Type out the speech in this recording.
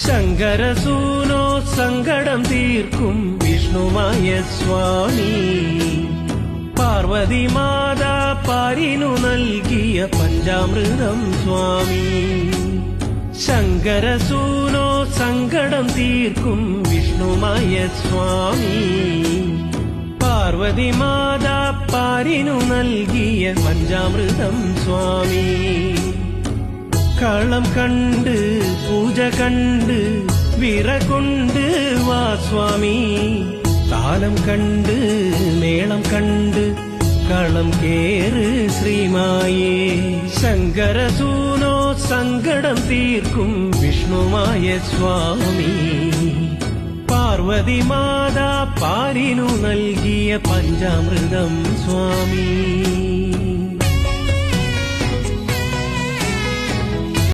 ശങ്കരസൂനോ സങ്കടം തീർക്കും വിഷ്ണുമായ സ്വാമി പാർവതി മാതാ പാരിനു നൽകിയ പഞ്ചാമൃതം സ്വാമി ശങ്കരസൂനോ സങ്കടം തീർക്കും വിഷ്ണുമായ സ്വാമി പാർവതി മാതാ പാരിനു നൽകിയ പഞ്ചാമൃതം സ്വാമി കളം കണ്ട് പൂജ കണ്ട് വിറകൊണ്ട് വാ സ്വാമി താലം കണ്ട് മേളം കണ്ട് കളം കേറ് ശ്രീമായേ ശങ്കരസൂനോ സങ്കടം തീർക്കും വിഷ്ണുമായ സ്വാമി പാർവതി മാതാ പാരിനു നൽകിയ പഞ്ചാമൃതം സ്വാമി